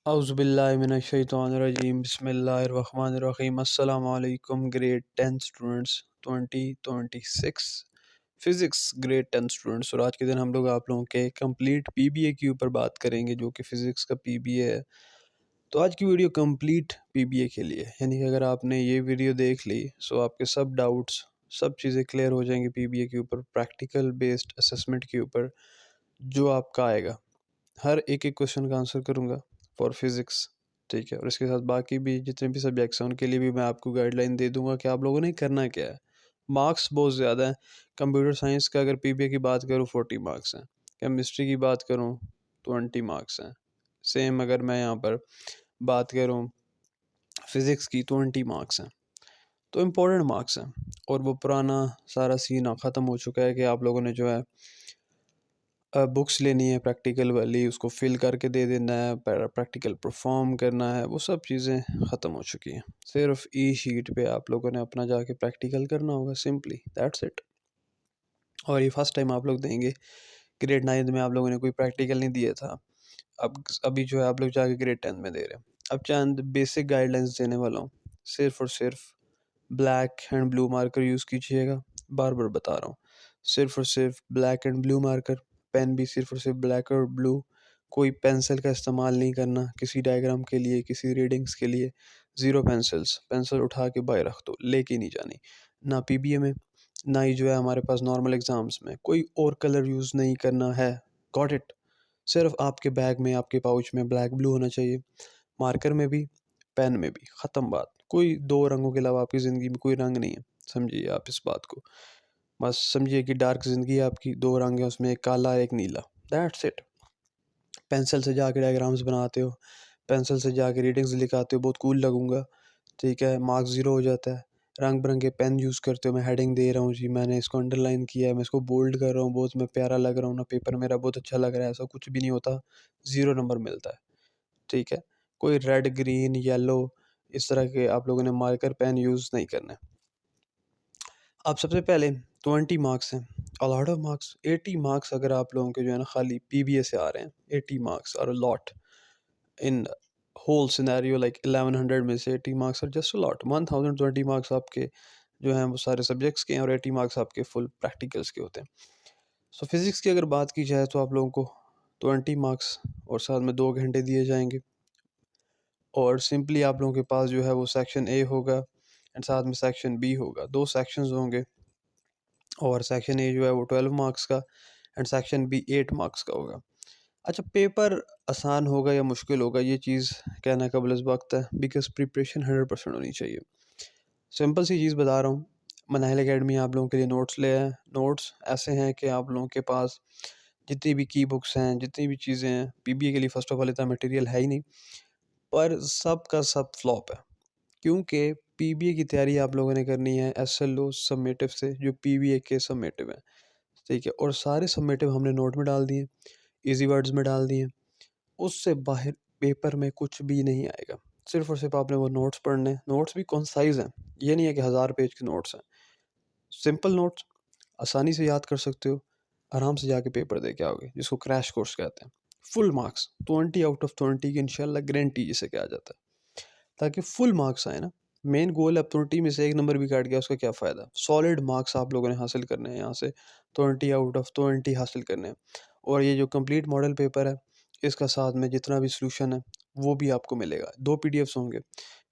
औज़ुबिल्लाहिमिनश्शैतानिर्रजीम बिस्मिल्लाहिर्रहमानिर्रहीम अस्सलामु अलैकुम grade 10 students 2026 physics grade 10 students. और आज के दिन हम लोग आप लोगों के कंप्लीट पीबीए के ऊपर बात करेंगे जो कि फ़िज़िक्स का पीबीए है। तो आज की वीडियो कंप्लीट पीबीए के लिए, यानी कि अगर आपने ये वीडियो देख ली तो आपके सब डाउट्स सब चीज़ें क्लियर हो जाएंगी पीबीए के ऊपर, प्रैक्टिकल बेस्ड असेसमेंट के ऊपर जो आपका आएगा। हर एक एक क्वेश्चन का आंसर करूँगा फॉर फिज़िक्स, ठीक है। और इसके साथ बाकी भी जितने भी सब्जेक्ट्स हैं उनके लिए भी मैं आपको गाइडलाइन दे दूंगा कि आप लोगों ने करना क्या है। मार्क्स बहुत ज़्यादा हैं। कंप्यूटर साइंस का अगर पीबीए की बात करूँ 40 मार्क्स हैं, केमिस्ट्री की बात करूँ 20 मार्क्स हैं। सेम अगर मैं यहाँ पर बात करूँ फिज़िक्स की 20 मार्क्स हैं। तो इम्पोर्टेंट मार्क्स हैं और वो पुराना सारा सीन ख़त्म हो चुका है कि आप लोगों ने जो है बुक्स लेनी है प्रैक्टिकल वाली, उसको फिल करके दे देना है, प्रैक्टिकल परफॉर्म करना है, वो सब चीज़ें ख़त्म हो चुकी हैं। सिर्फ ई शीट पे आप लोगों ने अपना जाके प्रैक्टिकल करना होगा, सिंपली दैट्स इट। और ये फर्स्ट टाइम आप लोग देंगे। ग्रेड 9 में आप लोगों ने कोई प्रैक्टिकल नहीं दिया था, अब अभी जो है आप लोग जाके ग्रेड 10 में दे रहे हैं। अब चंद बेसिक गाइडलाइंस देने वाला हूँ। सिर्फ और सिर्फ black and blue marker use कीजिएगा, बार बार बता रहा हूँ। सिर्फ और सिर्फ black and blue marker, pen भी सिर्फ और सिर्फ ब्लैक और ब्लू। कोई पेंसिल का इस्तेमाल नहीं करना किसी डायग्राम के लिए, किसी रीडिंग्स के लिए। ज़ीरो पेंसिल्स, पेंसिल उठा के बाहर रख दो, लेके नहीं जानी, ना पीबीए में ना ही जो है हमारे पास नॉर्मल एग्ज़ाम्स में। कोई और कलर यूज़ नहीं करना है, गॉट इट। सिर्फ आपके बैग में, आपके पाउच में ब्लैक ब्लू होना चाहिए, मार्कर में भी, पेन में भी, ख़त्म बात। कोई दो रंगों के अलावा आपकी ज़िंदगी में कोई रंग नहीं है, समझिए आप इस बात को। बस समझिए कि डार्क ज़िंदगी है आपकी, दो रंग है उसमें, एक काला एक नीला, दैट्स इट। पेंसिल से जाके डायग्राम्स बनाते हो, पेंसिल से जाके रीडिंग्स लिखाते हो, बहुत कूल लगूंगा, ठीक है। मार्क्स ज़ीरो हो जाता है। रंग बिरंगे पेन यूज़ करते हो, मैं हेडिंग दे रहा हूँ जी, मैंने इसको अंडरलाइन किया है, मैं इसको बोल्ड कर रहा हूँ, बहुत मैं प्यारा लग रहा हूँ ना, पेपर मेरा बहुत अच्छा लग रहा है, ऐसा कुछ भी नहीं होता। ज़ीरो नंबर मिलता है, ठीक है। कोई रेड ग्रीन येलो इस तरह के आप लोगों ने मार्कर पेन यूज़ नहीं करना। अब सबसे पहले 20 मार्क्स हैं, अलॉट ऑफ मार्क्स। 80 मार्क्स अगर आप लोगों के जो है ना खाली पीबीए से आ रहे हैं, 80 मार्क्स और lot in whole scenario, like 1100 में से 80 marks are just a lot. 1020 marks आपके जो हैं वो सारे सब्जेक्ट्स के हैं और 80 मार्क्स आपके फुल प्रैक्टिकल्स के होते हैं। सो फिज़िक्स की अगर बात की जाए तो आप लोगों को 20 मार्क्स और साथ में 2 घंटे दिए जाएंगे। और सिंपली आप लोगों के पास जो है वो सेक्शन ए होगा एंड साथ में सेक्शन बी होगा, दो सेक्शंस होंगे। और सेक्शन ए जो है वो 12 मार्क्स का एंड सेक्शन बी 8 मार्क्स का होगा। अच्छा, पेपर आसान होगा या मुश्किल होगा ये चीज़ कहना कबल वक्त है, बिकॉज प्रिपरेशन 100% होनी चाहिए। सिंपल सी चीज़ बता रहा हूँ, मनाहिल एकेडमी आप लोगों के लिए नोट्स ले आए। नोट्स ऐसे हैं कि आप लोगों के पास जितनी भी की बुक्स हैं, जितनी भी चीज़ें हैं, पीबीए के लिए फ़र्स्ट ऑफ ऑल इतना मटेरियल है ही नहीं, पर सब का सब फ्लॉप है। क्योंकि पीबीए की तैयारी आप लोगों ने करनी है एसएलओ सबमिटिव से, जो पीबीए के सबमिटिव हैं, ठीक है। और सारे सबमिटिव हमने नोट में डाल दिए, इजी वर्ड्स में डाल दिए। उससे बाहर पेपर में कुछ भी नहीं आएगा। सिर्फ और सिर्फ आपने वो नोट्स पढ़ने हैं। नोट्स भी कॉन्साइज हैं, ये नहीं है कि 1000 पेज के नोट्स हैं। सिंपल नोट्स, आसानी से याद कर सकते हो, आराम से जाके पेपर दे के आओगे, जिसको क्रैश कोर्स कहते हैं। फुल मार्क्स 20 आउट ऑफ 20 की इंशाल्लाह गारंटी जिसे कहा जाता है, ताकि फुल मार्क्स आए ना। मेन गोल है, अब 20 में से एक नंबर भी काट गया उसका क्या फ़ायदा। सॉलिड मार्क्स आप लोगों ने हासिल करने हैं यहाँ से, 20 आउट ऑफ 20 हासिल करने हैं। और ये जो कंप्लीट मॉडल पेपर है, इसका साथ में जितना भी सोल्यूशन है वो भी आपको मिलेगा। दो पीडीएफ्स होंगे,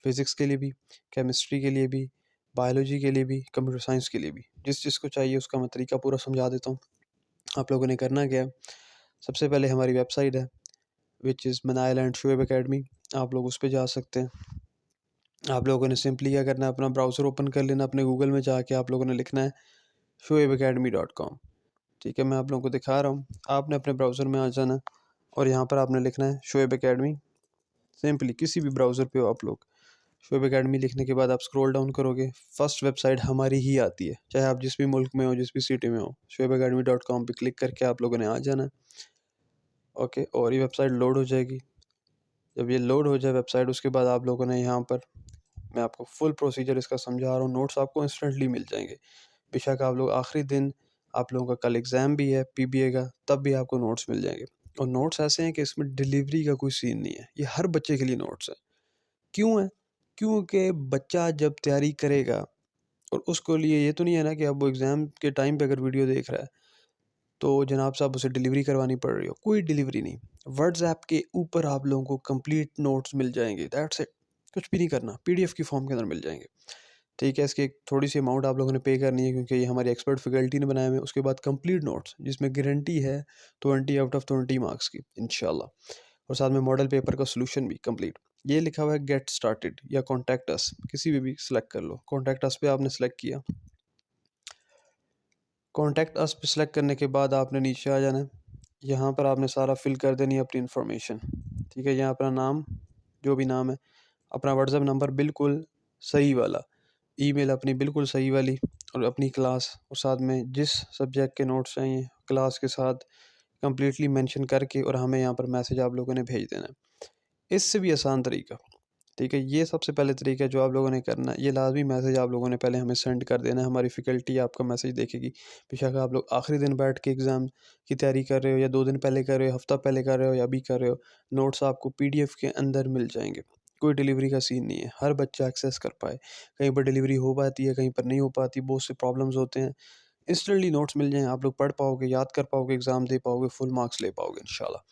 फिज़िक्स के लिए भी, केमिस्ट्री के लिए भी, बायोलॉजी के लिए भी, कंप्यूटर साइंस के लिए भी। जिस जिसको चाहिए उसका मैं तरीका पूरा समझा देता हूँ। आप लोगों ने करना क्या है, सबसे पहले हमारी वेबसाइट है which is Manail and Shoaib academy, आप लोग उस पर जा सकते हैं। आप लोगों ने सिंपली क्या करना है, अपना ब्राउज़र ओपन कर लेना, अपने गूगल में जाके आप लोगों ने लिखना है shoaibacademy.com, ठीक है। मैं आप लोगों को दिखा रहा हूँ, आपने अपने ब्राउज़र में आ जाना है और यहाँ पर आपने लिखना है शोएब एकेडमी। सिंपली किसी भी ब्राउज़र पे हो आप लोग, शोएब एकेडमी लिखने के बाद आप स्क्रॉल डाउन करोगे, फर्स्ट वेबसाइट हमारी ही आती है, चाहे आप जिस भी मुल्क में हो, जिस भी सिटी में हो। shoaibacademy.com पे क्लिक करके आप लोगों ने आ जाना है, ओके। और ये वेबसाइट लोड हो जाएगी। जब ये लोड हो जाए वेबसाइट, उसके बाद आप लोगों ने यहाँ पर, मैं आपको फुल प्रोसीजर इसका समझा रहा हूँ, नोट्स आपको इंस्टेंटली मिल जाएंगे। बेशक आप लोग आखिरी दिन, आप लोगों का कल एग्ज़ाम भी है पीबीए का, तब भी आपको नोट्स मिल जाएंगे। और नोट्स ऐसे हैं कि इसमें डिलीवरी का कोई सीन नहीं है, ये हर बच्चे के लिए नोट्स है। क्यों है? क्योंकि बच्चा जब तैयारी करेगा और उसको लिए ये तो नहीं है ना कि अब वो एग्ज़ाम के टाइम पे अगर वीडियो देख रहा है तो जनाब साहब उसे डिलीवरी करवानी पड़ रही हो, कोई डिलीवरी नहीं। व्हाट्सएप के ऊपर आप लोगों को कंप्लीट नोट्स मिल जाएंगे, दैट्स इट। कुछ भी नहीं करना, पीडीएफ की फॉर्म के अंदर मिल जाएंगे। ठीक है, इसकी एक थोड़ी सी अमाउंट आप लोगों ने पे करनी है क्योंकि ये हमारी एक्सपर्ट फैकल्टी ने बनाए हुए हैं। उसके बाद कंप्लीट नोट्स जिसमें गारंटी है 20 आउट ऑफ 20 मार्क्स की इंशाल्लाह, और साथ में मॉडल पेपर का सोल्यूशन भी कंप्लीट। ये लिखा हुआ है गेट स्टार्टेड या कॉन्टैक्ट अस, किसी भी सिलेक्ट कर लो। कॉन्टैक्ट अस पे आपने सेलेक्ट किया, कॉन्टैक्ट अस पे सेलेक्ट करने के बाद आपने नीचे आ जाना है। यहाँ पर आपने सारा फिल कर देनी है अपनी इन्फॉर्मेशन। ठीक है, यहाँ अपना नाम, जो भी नाम है, अपना व्हाट्सएप नंबर बिल्कुल सही वाला, ईमेल अपनी बिल्कुल सही वाली, और अपनी क्लास और साथ में जिस सब्जेक्ट के नोट्स चाहिए क्लास के साथ कंप्लीटली मेंशन करके, और हमें यहाँ पर मैसेज आप लोगों ने भेज देना है। इससे भी आसान तरीका, ठीक है, ये सबसे पहले तरीका जो आप लोगों ने करना है, ये लाजमी मैसेज आप लोगों ने पहले हमें सेंड कर देना है। हमारी फैकल्टी आपका मैसेज देखेगी। बेशक आप लोग आखिरी दिन बैठ के एग्ज़ाम की तैयारी कर रहे हो, या 2 दिन पहले कर रहे हो, हफ्ता पहले कर रहे हो, या अभी कर रहे हो, नोट्स आपको पीडीएफ के अंदर मिल जाएंगे। कोई डिलीवरी का सीन नहीं है, हर बच्चा एक्सेस कर पाए। कहीं पर डिलीवरी हो पाती है, कहीं पर नहीं हो पाती, बहुत से प्रॉब्लम्स होते हैं। इंस्टेंटली नोट्स मिल जाएँ, आप लोग पढ़ पाओगे, याद कर पाओगे, एग्ज़ाम दे पाओगे, फुल मार्क्स ले पाओगे इंशाल्लाह।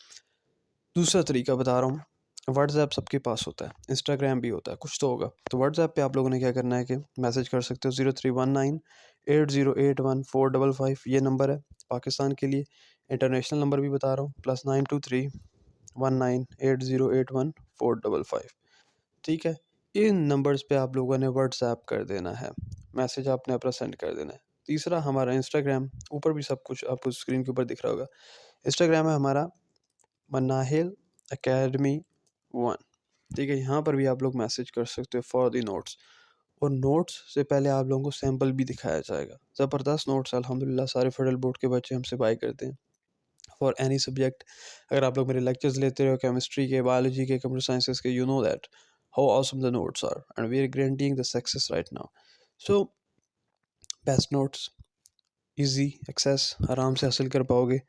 दूसरा तरीका बता रहा हूँ, व्हाट्सएप सबके पास होता है, इंस्टाग्राम भी होता है, कुछ तो होगा। तो व्हाट्सएप पे आप लोगों ने क्या करना है कि मैसेज कर सकते हो, 0319808145, ये नंबर है पाकिस्तान के लिए। इंटरनेशनल नंबर भी बता रहा हूँ, +923198081455। ठीक है, इन नंबर्स पे आप लोगों ने व्हाट्सएप कर देना है, मैसेज आपने अपना सेंड कर देना है। तीसरा हमारा इंस्टाग्राम, ऊपर भी सब कुछ आपको स्क्रीन के ऊपर दिख रहा होगा। इंस्टाग्राम है हमारा मनाहिल एकेडमी 1। ठीक है, यहाँ पर भी आप लोग मैसेज कर सकते हो फॉर द नोट्स, और नोट्स से पहले आप लोगों को सैम्पल भी दिखाया जाएगा। ज़बरदस्त नोट्स अल्हम्दुलिल्लाह सारे फेडरल बोर्ड के बच्चे हमसे बाय करते हैं फॉर एनी सब्जेक्ट। अगर आप लोग मेरे लेक्चर्स लेते रहो केमिस्ट्री के, बायोलॉजी के, कंप्यूटर साइंसेस के, you know that how awesome the notes are and we are guaranteeing the success right now. So best notes, easy access, आराम से हासिल कर पाओगे।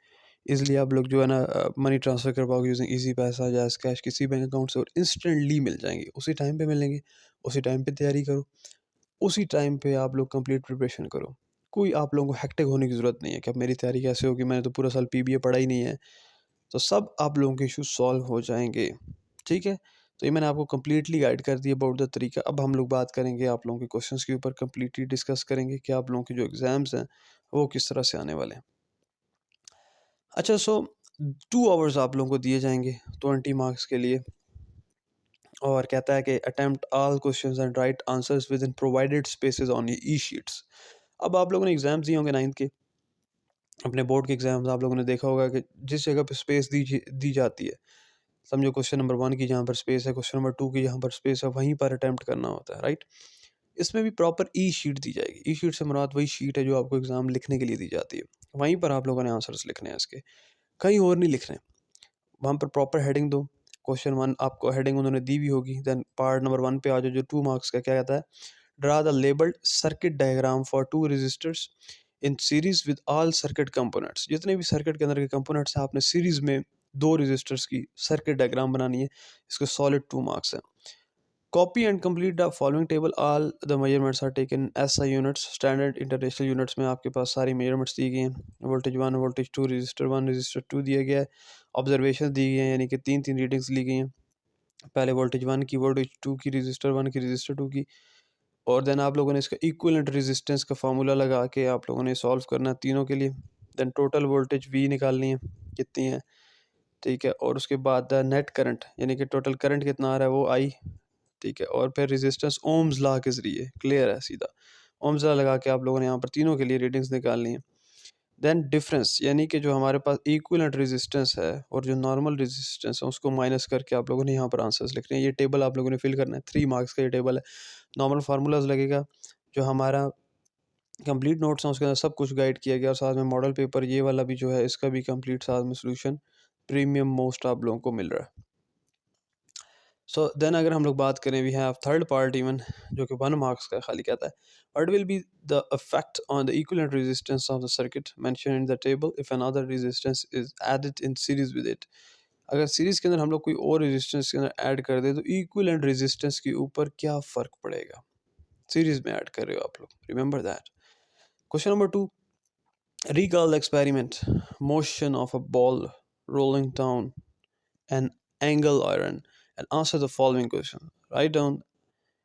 ईज़िली आप लोग जो है ना मनी ट्रांसफ़र कर पाओगे यूजिंग ईज़ी पैसा, जायज़ कैश, किसी बैंक अकाउंट से, और इंस्टेंटली मिल जाएंगे, उसी टाइम पे मिलेंगे। उसी टाइम पे तैयारी करो, उसी टाइम पे आप लोग कंप्लीट प्रिपरेशन करो। कोई आप लोगों को हेक्टिक होने की ज़रूरत नहीं है कि अब मेरी तैयारी कैसे होगी, मैंने तो पूरा साल पीबीए पढ़ा ही नहीं है। तो सब आप लोगों के इशू सॉल्व हो जाएंगे। ठीक है, तो ये मैंने आपको कम्प्लीटली गाइड कर दिया अबाउट द तरीका। अब हम लोग बात करेंगे आप लोगों के क्वेश्चंस के ऊपर, कम्प्लीटली डिस्कस करेंगे कि आप लोगों के जो एग्ज़ाम्स हैं वो किस तरह से आने वाले हैं। अच्छा, सो 2 आवर्स आप लोगों को दिए जाएंगे 20 मार्क्स के लिए, और कहता है कि attempt all questions and right answers with in provided spaces on E sheets. अब आप लोगों ने एग्जाम्स दिए होंगे 9th के, अपने बोर्ड के एग्जाम्स, आप लोगों ने देखा होगा कि जिस जगह पे स्पेस दी जाती है, समझो क्वेश्चन नंबर 1 की जहाँ पर स्पेस है, क्वेश्चन नंबर 2 की जहाँ पर स्पेस है, वहीं पर अटेम्प्ट करना होता है, राइट। इसमें भी प्रॉपर ई शीट दी जाएगी। ई शीट से मुराद वही शीट है जो आपको एग्जाम लिखने के लिए दी जाती है, वहीं पर आप लोगों ने आंसर्स लिखने हैं इसके, कहीं और नहीं लिखने। वहाँ पर प्रॉपर हेडिंग दो। क्वेश्चन 1 आपको हेडिंग उन्होंने दी भी होगी, देन पार्ट नंबर 1 पे आ जाओ जो 2 मार्क्स का, क्या कहता है, draw the labelled circuit diagram for 2 resistors in series with all circuit components. जितने भी सर्किट के अंदर के कंपोनेंट्स हैं आपने सीरीज में 2 रजिस्टर्स की सर्किट डायग्राम बनानी है। इसके सॉलिड 2 मार्क्स हैं। Copy and complete the following table, all the measurements are taken SI units, standard international units में आपके पास सारी मेजरमेंट्स दी गई हैं। वोल्टेज 1, वोल्टेज 2, रजिस्टर 1, रजिस्टर 2 दिया गया है। ऑब्जर्वेशन दी गई हैं, यानी कि 3 रीडिंग्स ली गई हैं, पहले वोल्टेज 1 की, वोल्टेज 2 की, रजिस्टर 1 की, रजिस्टर 2 की। और देन आप लोगों ने इसका इक्विवेलेंट रेजिस्टेंस का फार्मूला लगा के आप लोगों ने सॉल्व करना है तीनों के लिए। देन टोटल वोल्टेज वी निकालनी है कितनी है, ठीक है, और उसके बाद नेट करंट, यानी कि टोटल करंट कितना आ रहा है वो आई, ठीक है, और फिर रेजिस्टेंस ओम्स लॉ के ज़रिए, क्लियर है सीधा, ओम्स लॉ लगा के आप लोगों ने यहाँ पर तीनों के लिए रीडिंग्स निकालनी है। देन डिफरेंस, यानी कि जो हमारे पास इक्विवेलेंट रेजिस्टेंस है और जो नॉर्मल रेजिस्टेंस है उसको माइनस करके आप लोगों ने यहाँ पर आंसर्स लिखने हैं। ये टेबल आप लोगों ने फिल करना है, 3 मार्क्स का ये टेबल है। नॉर्मल फार्मूलाज लगेगा, जो हमारा कंप्लीट नोट्स हैं उसके अंदर सब कुछ गाइड किया गया, और साथ में मॉडल पेपर ये वाला भी जो है इसका भी कंप्लीट साथ में सोल्यूशन प्रीमियम मोस्ट आप लोगों को मिल रहा है। सो देन अगर हम लोग बात करें, we have third part even, जो कि 1 मार्क्स का खाली कहता है, what will be the effect on the equivalent resistance of the circuit mention in the table if another resistance is added in series with it. अगर series के अंदर हम लोग कोई और रेजिस्टेंस के अंदर ऐड कर दे तो इक्विवेलेंट रेजिस्टेंस के ऊपर क्या फ़र्क पड़ेगा। सीरीज में ऐड कर रहे हो आप लोग, remember that. Question number 2, recall the experiment, motion of a ball rolling down an angle iron, and answer the following question. Write down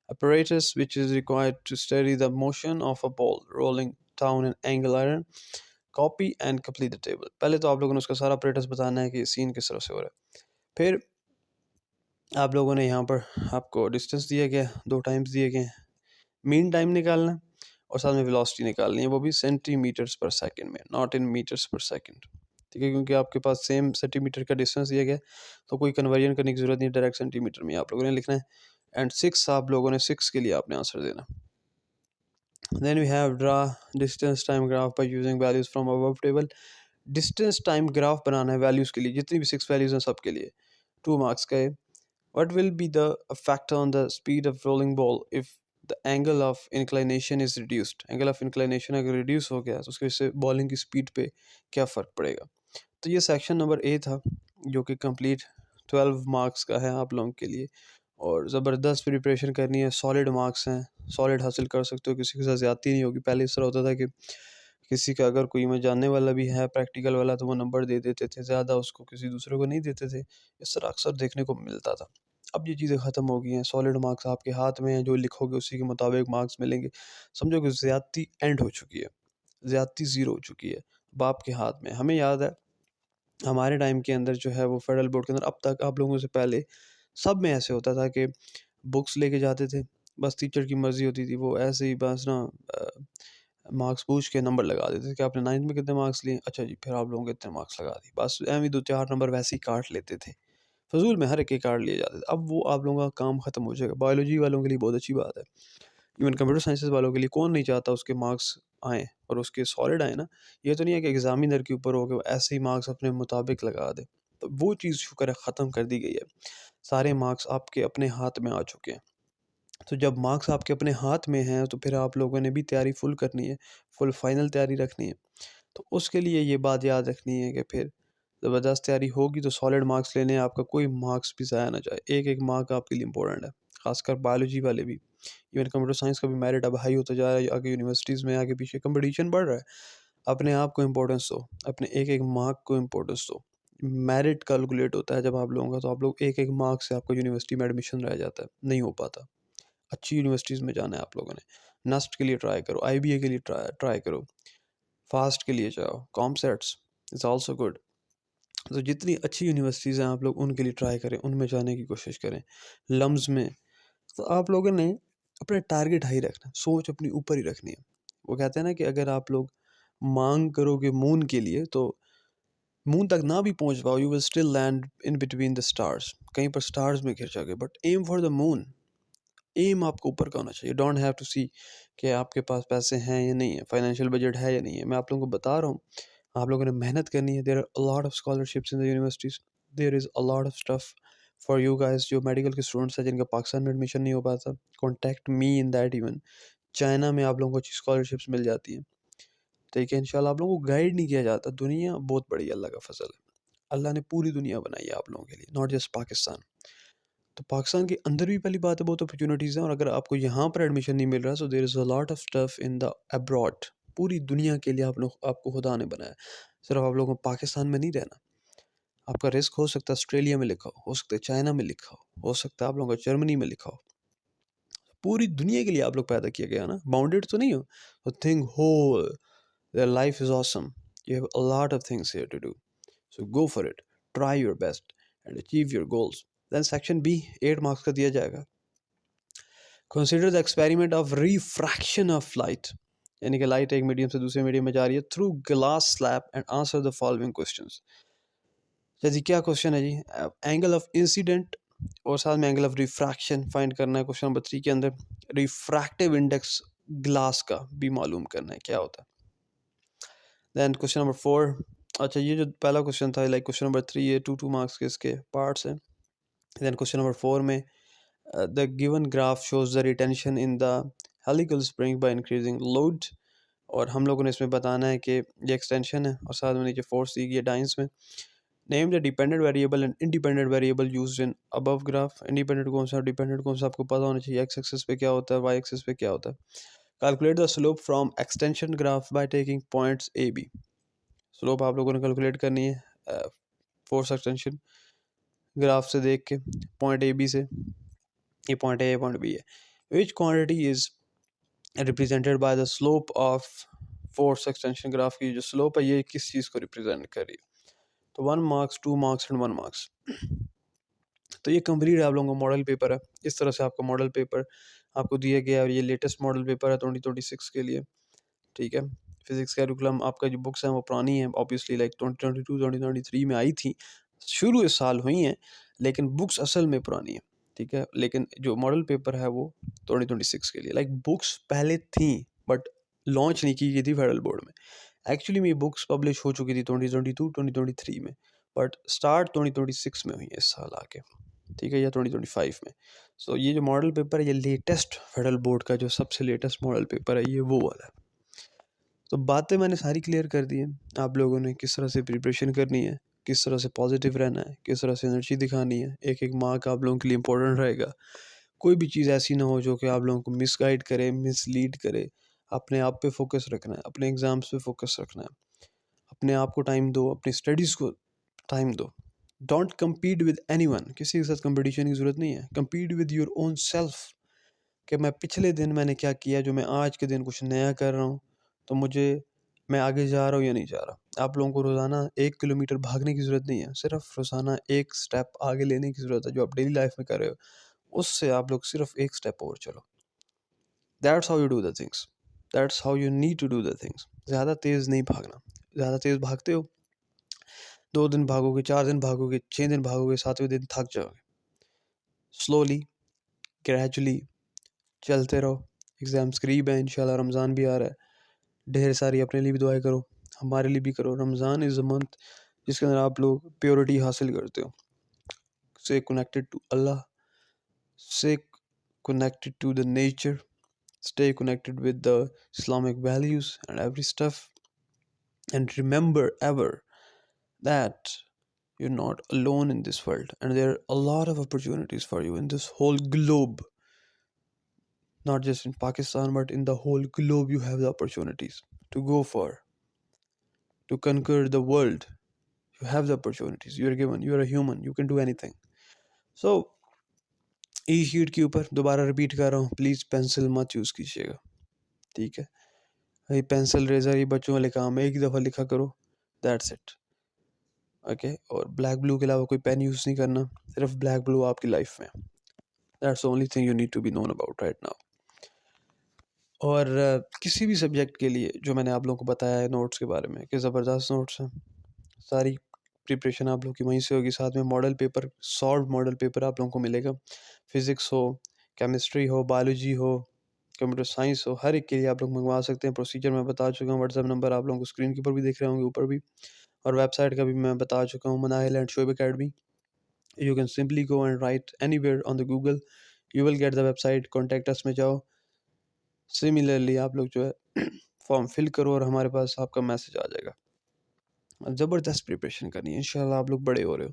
apparatus which is required to study the motion of a ball rolling down an angle iron. Copy and complete the table. पहले तो आप लोगों ने उसका सारा apparatus बताना है कि सीन किस तरह से हो रहा है। फिर आप लोगों ने यहाँ पर आपको डिस्टेंस दिया गया, 2 टाइम्स दिए गए हैं, मीन टाइम निकालना है और साथ में वेलोसिटी निकालनी है, वो भी सेंटीमीटर्स पर सेकंड में, नॉट इन मीटर्स पर सेकंड। ठीक है, क्योंकि आपके पास सेम सेंटीमीटर का डिस्टेंस दिया गया तो कोई कन्वर्जन करने की ज़रूरत नहीं, डायरेक्ट सेंटीमीटर में आप लोगों ने लिखना है। एंड 6 आप लोगों ने 6 के लिए आपने आंसर देना। Then we have draw distance time graph by using values from above table. Distance time graph बनाना है वैल्यूज़ के लिए, जितनी भी 6 वैल्यूज़ हैं सब के लिए, 2 मार्क्स का है। What will be the effect on the speed of rolling ball if the angle of inclination is reduced? Angle of inclination अगर reduce हो गया तो उसकी वजह से बॉलिंग की स्पीड पे क्या फ़र्क पड़ेगा। तो ये सेक्शन नंबर ए था, जो कि कंप्लीट 12 मार्क्स का है आप लोगों के लिए, और ज़बरदस्त प्रिपरेशन करनी है, सॉलिड मार्क्स हैं, सॉलिड हासिल कर सकते हो, किसी के साथ ज़्यादती नहीं होगी। पहले इस तरह होता था कि किसी का अगर कोई में जानने वाला भी है प्रैक्टिकल वाला तो वो नंबर दे देते थे ज़्यादा, उसको किसी दूसरे को नहीं देते थे। इस तरह अक्सर देखने को मिलता था। अब ये चीज़ें ख़त्म हो गई हैं, सॉलिड मार्क्स आपके हाथ में हैं, जो लिखोगे उसी के मुताबिक मार्क्स मिलेंगे। समझो कि ज़्यादती एंड हो चुकी है, ज़्यादती ज़ीरो हो चुकी है, अब आपके हाथ में। हमें याद है हमारे टाइम के अंदर जो है वो फेडरल बोर्ड के अंदर, अब तक आप लोगों से पहले सब में ऐसे होता था कि बुक्स लेके जाते थे, बस टीचर की मर्ज़ी होती थी, वो ऐसे ही बस ना मार्क्स पूछ के नंबर लगा देते थे कि आपने 9th में कितने मार्क्स लिए, अच्छा जी, फिर आप लोगों के इतने मार्क्स लगा दिए, बस एवं ही 2-4 नंबर वैसे ही काट लेते थे। फ़िज़ूल में हर एक के कार्ड लिए जाते थे। अब वो आप लोगों का काम ख़त्म हो जाएगा। बायोलॉजी वालों के लिए बहुत अच्छी बात है। इवन कंप्यूटर साइंसेज़ वालों के लिए कौन नहीं चाहता उसके मार्क्स आएँ और उसके सॉलिड आएँ ना। ये तो नहीं है कि एग्ज़ामिनर के ऊपर हो के वो ऐसे ही मार्क्स अपने मुताबिक लगा दे। तो वो चीज़ शुक्र है ख़त्म कर दी गई है। सारे मार्क्स आपके अपने हाथ में आ चुके हैं। तो जब मार्क्स आपके अपने हाथ में हैं तो फिर आप लोगों ने भी तैयारी फुल करनी है, फुल फाइनल तैयारी रखनी है। तो उसके लिए ये बात याद रखनी है कि फिर ज़बरदस्त तैयारी होगी तो सॉलिड मार्क्स लेने हैं, आपका कोई मार्क्स भी ज़ाया ना जाए। एक-एक मार्क आपके लिए इम्पोर्टेंट है, ख़ासकर बायोलॉजी वाले भी। इवन कंप्यूटर साइंस का भी मेरिट अब हाई होता जा रहा है, आगे यूनिवर्सिटीज़ में आगे पीछे कंपटीशन बढ़ रहा है। अपने आप को इम्पोर्टेंस दो, अपने एक-एक मार्क को इम्पोर्टेंस दो। मेरिट कैलकुलेट होता है जब आप लोगों का, तो आप लोग एक-एक मार्क से आपका यूनिवर्सिटी में एडमिशन रह जाता है, नहीं हो पाता। अच्छी यूनिवर्सिटीज़ में जाना है आप लोगों ने। नेस्ट के लिए ट्राई करो, आईबीए के लिए ट्राई ट्राई करो, फास्ट के लिए जाओ, कॉमसेट्स इज़ आल्सो गुड। तो जितनी अच्छी यूनिवर्सिटीज़ हैं आप लोग उनके लिए ट्राई करें, उनमें जाने की कोशिश करें। लम्स में तो आप लोगों ने अपना टारगेट हाई रखना है, सोच अपनी ऊपर ही रखनी है। वो कहते हैं ना कि अगर आप लोग मांग करोगे मून के लिए तो मून तक ना भी पहुंच पाओ, you will still land in between the stars, कहीं पर स्टार्स में घिर जाओगे, but aim for the moon. Aim आपको ऊपर का होना चाहिए। डोंट हैव टू सी कि आपके पास पैसे हैं या नहीं है, फाइनेंशियल बजट है या नहीं है। मैं आप लोगों को बता रहा हूँ, आप लोगों ने मेहनत करनी है। There are a lot of scholarships in the universities, there is a lot of stuff for you guys जो मेडिकल के स्टूडेंट्स हैं जिनका पाकिस्तान में एडमिशन नहीं हो पाता। Contact me in that even. China में आप लोगों को अच्छी स्कॉलरशिप्स मिल जाती हैं। ठीक है, इंशाल्लाह आप लोगों को गाइड नहीं किया जाता। दुनिया बहुत बड़ी है, अल्लाह का फजल है। अल्लाह ने पूरी दुनिया बनाई है आप लोगों के लिए, नॉट जस्ट पाकिस्तान। तो पाकिस्तान के अंदर भी पहली बात है बहुत अपॉर्चुनिटीज़ हैं, और अगर आपको यहाँ पर एडमिशन नहीं मिल रहा so there is a lot of stuff in the abroad. पूरी दुनिया के लिए आप लोग, आपको खुदा ने बनाया। सिर्फ आप लोगों को पाकिस्तान में नहीं रहना। आपका रिस्क हो सकता है ऑस्ट्रेलिया में लिखा हो सकता है चाइना में लिखा हो सकता है आप लोगों का जर्मनी में लिखा हो। पूरी दुनिया के लिए आप लोग पैदा किया गया ना, बाउंडेड तो नहीं हो। तो think whole, their life is awesome. You have a lot of things here to do. So go for it. Try your best and achieve your goals. Then section B, 8 marks का दिया जाएगा. Consider the experiment of refraction of light. यानी कि light एक medium से दूसरे medium में जा रही है through glass slab and answer the following questions. जी क्या क्वेश्चन है जी, एंगल ऑफ इंसिडेंट और साथ में एंगल ऑफ रिफ्रैक्शन फाइंड करना है। क्वेश्चन नंबर 3 के अंदर रिफ्रैक्टिव इंडेक्स ग्लास का भी मालूम करना है क्या होता है। दैन क्वेश्चन नंबर 4, अच्छा ये जो पहला क्वेश्चन था, लाइक क्वेश्चन नंबर 3, ये 2 मार्क्स के इसके पार्ट्स हैं। दैन क्वेश्चन नंबर 4 में the given graph shows the retention in the helical spring by increasing load, और हम लोगों ने इसमें बताना है कि ये एक्सटेंशन है और साथ में नीचे फोर्स दी गई है डाइंस में। Name the dependent variable and independent variable used in above graph. Independent कौन सा, डिपेंडेंट कौन सा, आपको पता होना चाहिए। एक्स एक्सिस पे क्या होता है, वाई एक्सिस पे क्या होता है। Calculate the slope from extension graph by taking points A B. Slope आप लोगों ने कैलकुलेट करनी है फोर्स एक्सटेंशन ग्राफ से देख के, पॉइंट ए बी से। ये पॉइंट ए पॉइंट बी है। विच quantity is represented by the slope of force extension graph की जो स्लोप है ये किस चीज़ को रिप्रेजेंट कर रही है। तो 1 मार्क्स, 2 मार्क्स एंड 1 मार्क्स। तो ये कंप्लीट आप लोगों का मॉडल पेपर है। इस तरह से आपका मॉडल पेपर आपको दिया गया है और ये लेटेस्ट मॉडल पेपर है 2026 के लिए। ठीक है, फिजिक्स कैरिकुलम आपका जो बुक्स हैं वो पुरानी है ऑब्वियसली, लाइक 2022 2023 में आई थी, शुरू इस साल हुई हैं, लेकिन बुक्स असल में पुरानी है। ठीक है, लेकिन जो मॉडल पेपर है वो 2026 के लिए, लाइक बुक्स पहले थी बट लॉन्च नहीं की गई थी फेडरल बोर्ड में। एक्चुअली में ये बुक्स पब्लिश हो चुकी थी 2022 2023 में, बट स्टार्ट 2026 में हुई है इस साल आके। ठीक है, या 2025 में। सो ये जो मॉडल पेपर है ये लेटेस्ट फेडरल बोर्ड का जो सबसे लेटेस्ट मॉडल पेपर है ये वो वाला है। तो बातें मैंने सारी क्लियर कर दी हैं। आप लोगों ने किस तरह से प्रिपरेशन करनी है, किस तरह से पॉजिटिव रहना है, किस तरह से एनर्जी दिखानी है। एक एक मार्क आप लोगों के लिए इंपॉर्टेंट रहेगा। कोई भी चीज़ ऐसी ना हो जो कि आप लोगों को मिसगाइड करे, मिसलीड करे। अपने आप पे फोकस रखना है, अपने एग्ज़ाम्स पे फोकस रखना है, अपने आप को टाइम दो, अपनी स्टडीज़ को टाइम दो। डोंट कम्पीट विद एनीवन, किसी के साथ कंपटीशन की ज़रूरत नहीं है। Compete with your own self, कि मैं पिछले दिन मैंने क्या किया जो मैं आज के दिन कुछ नया कर रहा हूँ, तो मुझे मैं आगे जा रहा हूँ या नहीं जा रहा। आप लोगों को रोज़ाना 1 किलोमीटर भागने की ज़रूरत नहीं है, सिर्फ रोज़ाना एक स्टेप आगे लेने की ज़रूरत है। जो आप डेली लाइफ में कर रहे हो उससे आप लोग सिर्फ एक स्टेप और चलो। That's how you do the things, that's how you need to do the things. ज़्यादा तेज़ नहीं भागना। ज़्यादा तेज़ भागते हो, 2 दिन भागोगे, 4 दिन भागोगे, 6 दिन भागोगे, 7वें दिन थक जाओगे। स्लोली, ग्रेजुअली चलते रहो। एग्ज़ाम्स करीब है, इंशाल्लाह रमज़ान भी आ रहा है। ढेर सारी अपने लिए भी दुआएं करो, हमारे लिए भी करो। रमज़ान इज़ अ मंथ जिसके अंदर आप लोग प्योरिटी हासिल करते हो। Stay connected to Allah, stay connected to the nature, stay connected with the Islamic values and every stuff. And remember ever that you're not alone in this world, and there are a lot of opportunities for you in this whole globe. Not just in Pakistan, but in the whole globe, you have the opportunities to go for, to conquer the world. You have the opportunities. You are given. You are a human. You can do anything. So, E sheet के ऊपर दोबारा repeat कर रहा हूँ, please pencil मत use कीजिएगा। ठीक है, ये पेंसिल रेजर ये बच्चों वाले काम है, एक ही दफ़ा लिखा करो, दैट्स इट। ओके, और ब्लैक ब्लू के अलावा कोई पेन यूज़ नहीं करना, सिर्फ ब्लैक ब्लू आपकी लाइफ में। That's the only thing you need to be known about right now. और किसी भी सब्जेक्ट के लिए जो मैंने आप लोगों को बताया है नोट्स के बारे में कि ज़बरदस्त नोट्स हैं, सारी प्रिपरेशन आप लोगों की वहीं से होगी। साथ में model paper, solve model paper आप लोगों को मिलेगा। फिज़िक्स हो, केमिस्ट्री हो, बायोलॉजी हो, कंप्यूटर साइंस हो, हर एक के लिए आप लोग मंगवा सकते हैं। प्रोसीजर मैं बता चुका हूँ, व्हाट्सएप नंबर आप लोगों को स्क्रीन के ऊपर भी दिख रहे होंगे, ऊपर भी, और वेबसाइट का भी मैं बता चुका हूँ, Manahil and Shoaib academy. You can simply go and right anywhere on the Google, you will get the website. Contact us में जाओ, सिमिलरली आप लोग जो है फॉर्म फिल करो और हमारे पास आपका मैसेज आ जाएगा। ज़बरदस्त प्रिपरेशन करनी है, इंशाल्लाह आप लोग बड़े हो रहे हो।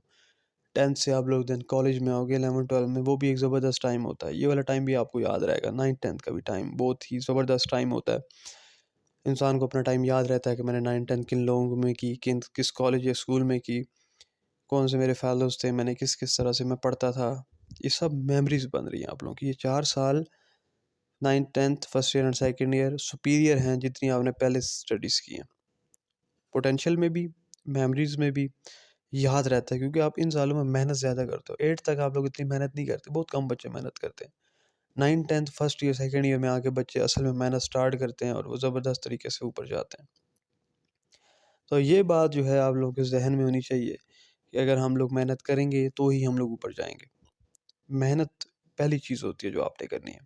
10th से आप लोग देन कॉलेज में आओगे, 11th 12th में, वो भी एक ज़बरदस्त टाइम होता है। ये वाला टाइम भी आपको याद रहेगा। 9th 10th का भी टाइम बहुत ही ज़बरदस्त टाइम होता है। इंसान को अपना टाइम याद रहता है कि मैंने 9th 10th किन लोगों में की, किन किस कॉलेज या स्कूल में की, कौन से मेरे फेलोज़ थे, मैंने किस किस तरह से मैं पढ़ता था। ये सब मेमोरीज बन रही हैं आप लोगों की। ये 4 साल 9th 10th first year and second year superior हैं जितनी आपने पहले स्टडीज़ की हैं। पोटेंशियल में भी, मेमोरीज में भी याद रहता है, क्योंकि आप इन सालों में मेहनत ज़्यादा करते हो। 8th तक आप लोग इतनी मेहनत नहीं करते, बहुत कम बच्चे मेहनत करते हैं। 9th 10th first year second year में आके बच्चे असल में मेहनत स्टार्ट करते हैं और वो ज़बरदस्त तरीके से ऊपर जाते हैं। तो ये बात जो है आप लोगों के जहन में होनी चाहिए कि अगर हम लोग मेहनत करेंगे तो ही हम लोग ऊपर जाएंगे। मेहनत पहली चीज़ होती है जो आपने करनी है,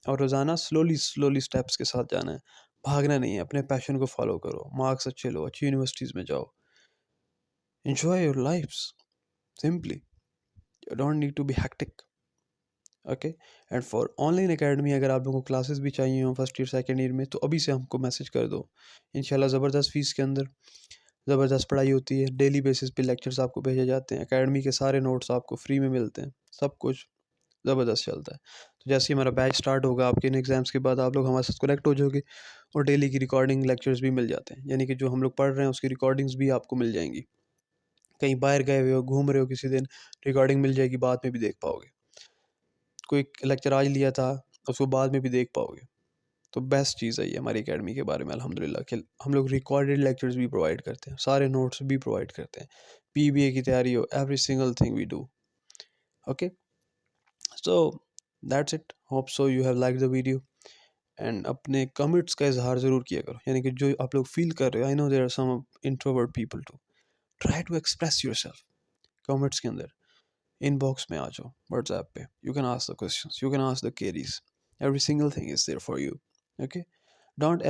और रोज़ाना स्लोली स्लोली स्टेप्स के साथ जाना है। भागना नहीं है, अपने पैशन को फॉलो करो, मार्क्स अच्छे लो, अच्छी यूनिवर्सिटीज़ में जाओ, enjoy your lifes simply. You don't need to be hectic. Okay and for online academy अगर आप लोगों को क्लासेस भी चाहिए हो फर्स्ट ईयर सेकंड ईयर में तो अभी से हमको मैसेज कर दो। इंशाल्लाह ज़बरदस्त फ़ीस के अंदर ज़बरदस्त पढ़ाई होती है। डेली बेसिस पे लेक्चर्स आपको भेजे जाते हैं। एकेडमी के सारे नोट्स आपको फ्री में मिलते हैं। सब कुछ ज़बरदस्त चलता है। तो जैसे ही हमारा बैच स्टार्ट होगा आपके इन एग्ज़ाम्स के बाद आप लोग हमारे साथ कनेक्ट हो जाओगे और डेली की रिकॉर्डिंग लेक्चर्स भी मिल जाते हैं। यानी कि जो हम लोग पढ़ रहे हैं उसकी रिकॉर्डिंग्स भी आपको मिल जाएंगी। कहीं बाहर गए हुए हो घूम रहे हो किसी दिन रिकॉर्डिंग मिल जाएगी, बाद में भी देख पाओगे। कोई लेक्चर आज लिया था उसको बाद में भी देख पाओगे। तो बेस्ट चीज़ है ये हमारी एकेडमी के बारे में अल्हम्दुलिल्लाह कि हम लोग रिकॉर्डेड लेक्चर्स भी प्रोवाइड करते हैं, सारे नोट्स भी प्रोवाइड करते हैं। पीबीए की तैयारी हो, every single thing we do. Okay, so that's it. Hope so you have like the video and अपने कमिट्स का इजहार ज़रूर किया करो। यानी कि जो आप लोग फील कर रहे हो, I know there are some introvert people too, try to express yourself comments के अंदर। इनबॉक्स में आ जाओ व्हाट्सएप पे, you can ask the questions, you can ask the queries, every single thing is there for you. Okay, don't